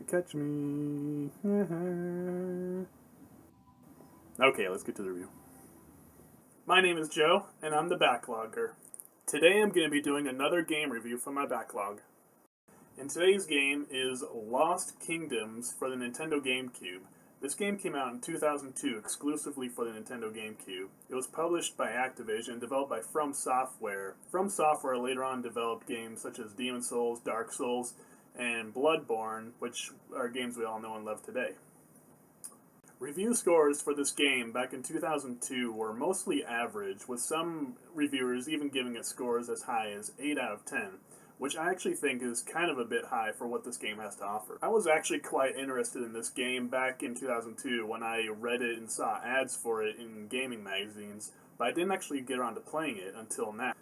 catch me. Okay, let's get to the review. My name is Joe, and I'm the Backlogger. Today I'm going to be doing another game review from my backlog. And today's game is Lost Kingdoms for the Nintendo Gamecube. This game came out in 2002 exclusively for the Nintendo Gamecube. It was published by Activision, developed by From Software. From Software later on developed games such as Demon's Souls, Dark Souls, and Bloodborne, which are games we all know and love today. Review scores for this game back in 2002 were mostly average, with some reviewers even giving it scores as high as 8 out of 10, which I actually think is kind of a bit high for what this game has to offer. I was actually quite interested in this game back in 2002 when I read it and saw ads for it in gaming magazines, but I didn't actually get around to playing it until now.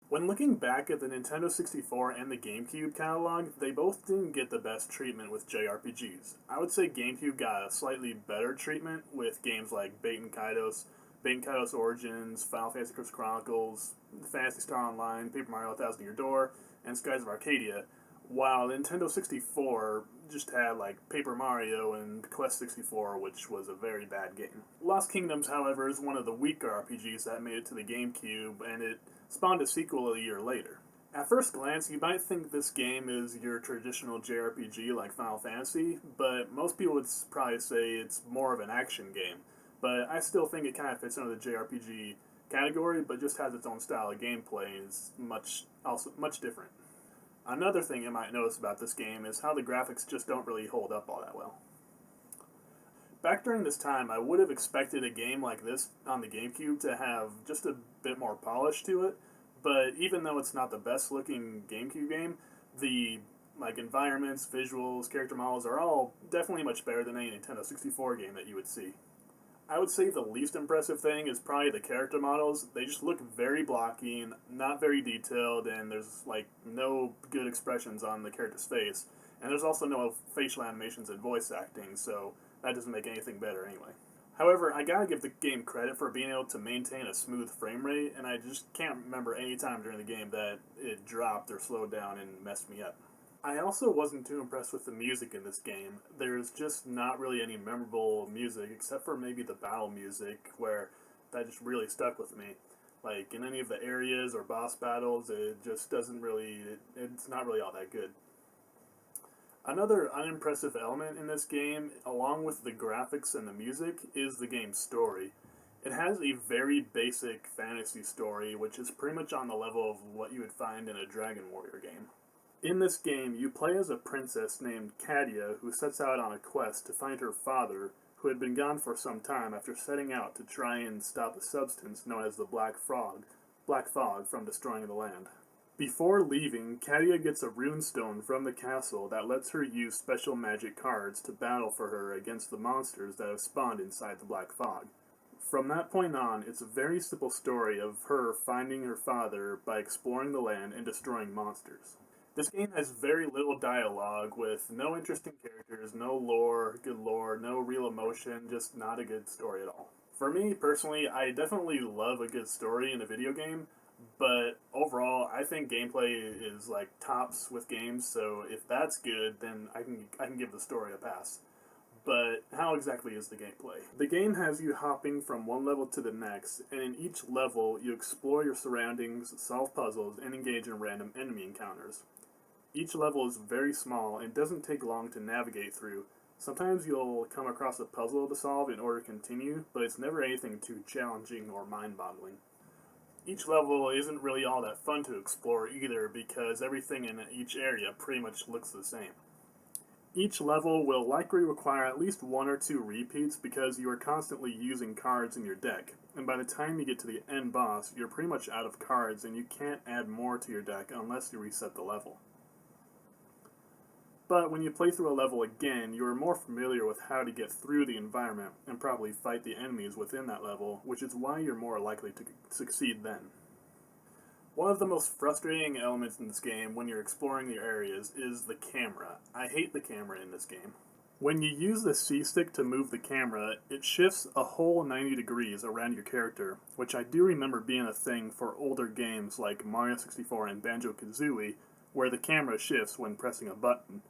When looking back at the Nintendo 64 and the GameCube catalog, they both didn't get the best treatment with JRPGs. I would say GameCube got a slightly better treatment with games like Baten Kaitos Origins, Final Fantasy Crystal Chronicles, Phantasy Star Online, Paper Mario 1000 Year Door, and Skies of Arcadia, while Nintendo 64 just had like Paper Mario and Quest 64, which was a very bad game. Lost Kingdoms, however, is one of the weaker RPGs that made it to the GameCube, and it spawned a sequel a year later. At first glance, you might think this game is your traditional JRPG like Final Fantasy, but most people would probably say it's more of an action game. But I still think it kind of fits under the JRPG category, but just has its own style of gameplay and is much different. Another thing you might notice about this game is how the graphics just don't really hold up all that well. Back during this time, I would have expected a game like this on the GameCube to have just a bit more polish to it, but even though it's not the best looking GameCube game, the environments, visuals, character models are all definitely much better than any Nintendo 64 game that you would see. I would say the least impressive thing is probably the character models. They just look very blocky and not very detailed, and there's no good expressions on the character's face. And there's also no facial animations and voice acting, so that doesn't make anything better anyway. However, I gotta give the game credit for being able to maintain a smooth frame rate, and I just can't remember any time during the game that it dropped or slowed down and messed me up. I also wasn't too impressed with the music in this game. There's just not really any memorable music, except for maybe the battle music, where that just really stuck with me. Like, in any of the areas or boss battles, it just doesn't really, it's not really all that good. Another unimpressive element in this game, along with the graphics and the music, is the game's story. It has a very basic fantasy story, which is pretty much on the level of what you would find in a Dragon Warrior game. In this game, you play as a princess named Kadia who sets out on a quest to find her father, who had been gone for some time after setting out to try and stop a substance known as the Black Fog from destroying the land. Before leaving, Kadia gets a runestone from the castle that lets her use special magic cards to battle for her against the monsters that have spawned inside the Black Fog. From that point on, it's a very simple story of her finding her father by exploring the land and destroying monsters. This game has very little dialogue, with no interesting characters, no good lore, no real emotion, just not a good story at all. For me, personally, I definitely love a good story in a video game, but overall, I think gameplay is tops with games, so if that's good, then I can give the story a pass. But how exactly is the gameplay? The game has you hopping from one level to the next, and in each level, you explore your surroundings, solve puzzles, and engage in random enemy encounters. Each level is very small and doesn't take long to navigate through. Sometimes you'll come across a puzzle to solve in order to continue, but it's never anything too challenging or mind-boggling. Each level isn't really all that fun to explore either, because everything in each area pretty much looks the same. Each level will likely require at least one or two repeats because you are constantly using cards in your deck, and by the time you get to the end boss, you're pretty much out of cards and you can't add more to your deck unless you reset the level. But when you play through a level again, you are more familiar with how to get through the environment and probably fight the enemies within that level, which is why you're more likely to succeed then. One of the most frustrating elements in this game when you're exploring the areas is the camera. I hate the camera in this game. When you use the C-stick to move the camera, it shifts a whole 90 degrees around your character, which I do remember being a thing for older games like Mario 64 and Banjo-Kazooie, where the camera shifts when pressing a button.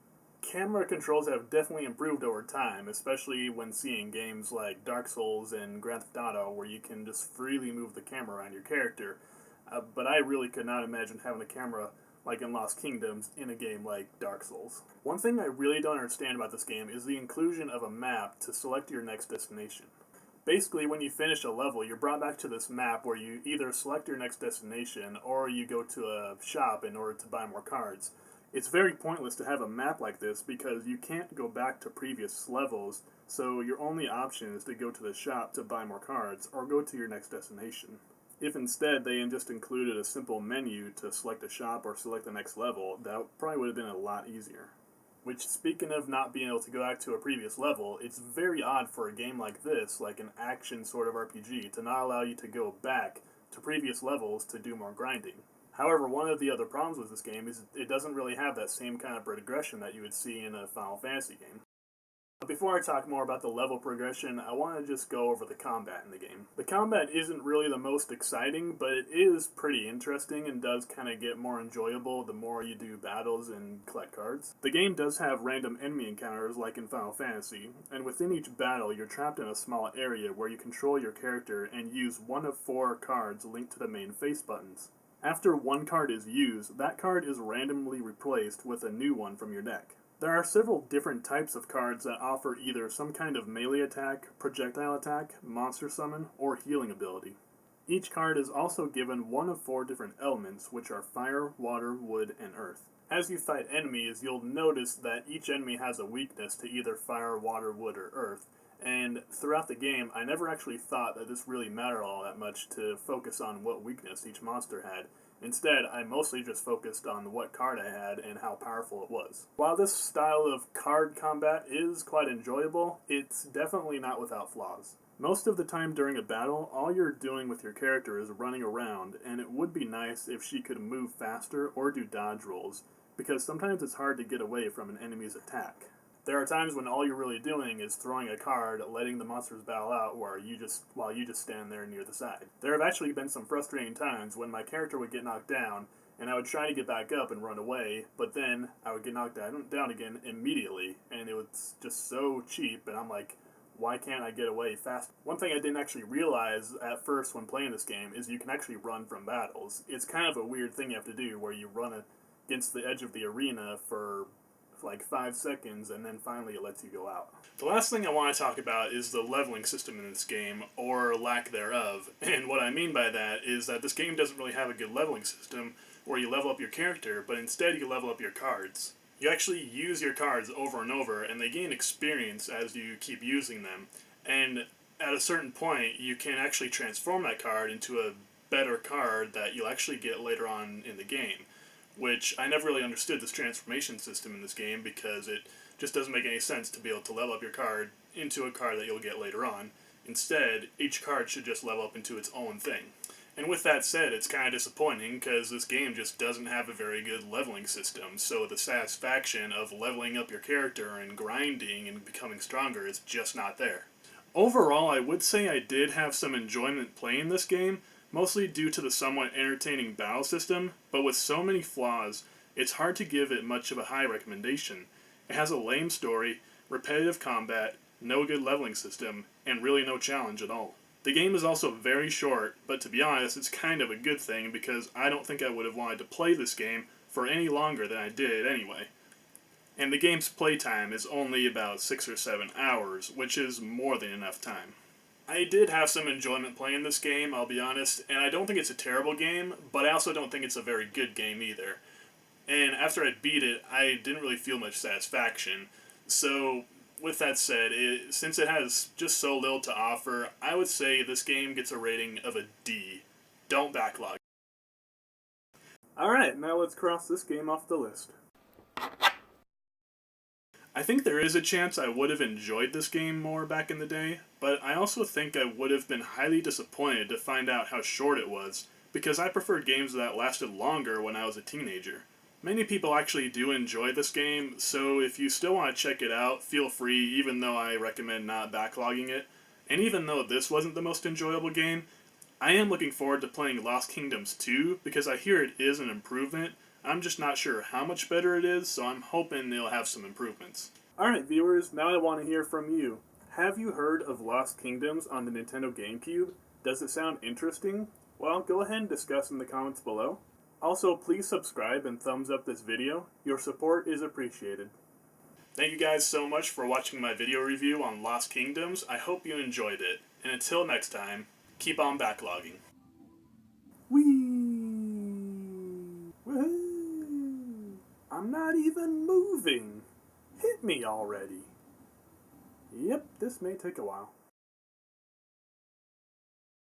Camera controls have definitely improved over time, especially when seeing games like Dark Souls and Grand Theft Auto where you can just freely move the camera around your character. But I really could not imagine having a camera like in Lost Kingdoms in a game like Dark Souls. One thing I really don't understand about this game is the inclusion of a map to select your next destination. Basically, when you finish a level, you're brought back to this map where you either select your next destination or you go to a shop in order to buy more cards. It's very pointless to have a map like this because you can't go back to previous levels, so your only option is to go to the shop to buy more cards or go to your next destination. If instead they just included a simple menu to select a shop or select the next level, that probably would have been a lot easier. Which, speaking of not being able to go back to a previous level, it's very odd for a game like this, like an action sort of RPG, to not allow you to go back to previous levels to do more grinding. However, one of the other problems with this game is it doesn't really have that same kind of progression that you would see in a Final Fantasy game. But before I talk more about the level progression, I want to just go over the combat in the game. The combat isn't really the most exciting, but it is pretty interesting and does kind of get more enjoyable the more you do battles and collect cards. The game does have random enemy encounters like in Final Fantasy, and within each battle you're trapped in a small area where you control your character and use one of 4 cards linked to the main face buttons. After one card is used, that card is randomly replaced with a new one from your deck. There are several different types of cards that offer either some kind of melee attack, projectile attack, monster summon, or healing ability. Each card is also given one of 4 different elements, which are fire, water, wood, and earth. As you fight enemies, you'll notice that each enemy has a weakness to either fire, water, wood, or earth, and throughout the game, I never actually thought that this really mattered all that much to focus on what weakness each monster had. Instead, I mostly just focused on what card I had and how powerful it was. While this style of card combat is quite enjoyable, it's definitely not without flaws. Most of the time during a battle, all you're doing with your character is running around, and it would be nice if she could move faster or do dodge rolls, because sometimes it's hard to get away from an enemy's attack. There are times when all you're really doing is throwing a card, letting the monsters battle out while you just stand there near the side. There have actually been some frustrating times when my character would get knocked down, and I would try to get back up and run away, but then I would get knocked down again immediately, and it was just so cheap, and I'm like, why can't I get away fast? One thing I didn't actually realize at first when playing this game is you can actually run from battles. It's kind of a weird thing you have to do where you run against the edge of the arena for like 5 seconds, and then finally it lets you go out. The last thing I want to talk about is the leveling system in this game, or lack thereof. And what I mean by that is that this game doesn't really have a good leveling system where you level up your character, but instead you level up your cards. You actually use your cards over and over, and they gain experience as you keep using them. And at a certain point, you can actually transform that card into a better card that you'll actually get later on in the game. Which I never really understood this transformation system in this game because it just doesn't make any sense to be able to level up your card into a card that you'll get later on. Instead, each card should just level up into its own thing. And with that said, it's kind of disappointing because this game just doesn't have a very good leveling system, so the satisfaction of leveling up your character and grinding and becoming stronger is just not there. Overall, I would say I did have some enjoyment playing this game, mostly due to the somewhat entertaining battle system, but with so many flaws, it's hard to give it much of a high recommendation. It has a lame story, repetitive combat, no good leveling system, and really no challenge at all. The game is also very short, but to be honest, it's kind of a good thing because I don't think I would have wanted to play this game for any longer than I did anyway. And the game's playtime is only about 6 or 7 hours, which is more than enough time. I did have some enjoyment playing this game, I'll be honest, and I don't think it's a terrible game, but I also don't think it's a very good game either. And after I beat it, I didn't really feel much satisfaction. So, with that said, since it has just so little to offer, I would say this game gets a rating of a D. Don't backlog. Alright, now let's cross this game off the list. I think there is a chance I would have enjoyed this game more back in the day, but I also think I would have been highly disappointed to find out how short it was, because I preferred games that lasted longer when I was a teenager. Many people actually do enjoy this game, so if you still want to check it out, feel free, even though I recommend not backlogging it. And even though this wasn't the most enjoyable game, I am looking forward to playing Lost Kingdoms 2, because I hear it is an improvement, I'm just not sure how much better it is, so I'm hoping they'll have some improvements. Alright viewers, now I want to hear from you. Have you heard of Lost Kingdoms on the Nintendo Gamecube? Does it sound interesting? Well, go ahead and discuss in the comments below. Also, please subscribe and thumbs up this video. Your support is appreciated. Thank you guys so much for watching my video review on Lost Kingdoms. I hope you enjoyed it. And until next time, keep on backlogging. Whee! Woohoo! I'm not even moving. Hit me already. Yep, this may take a while.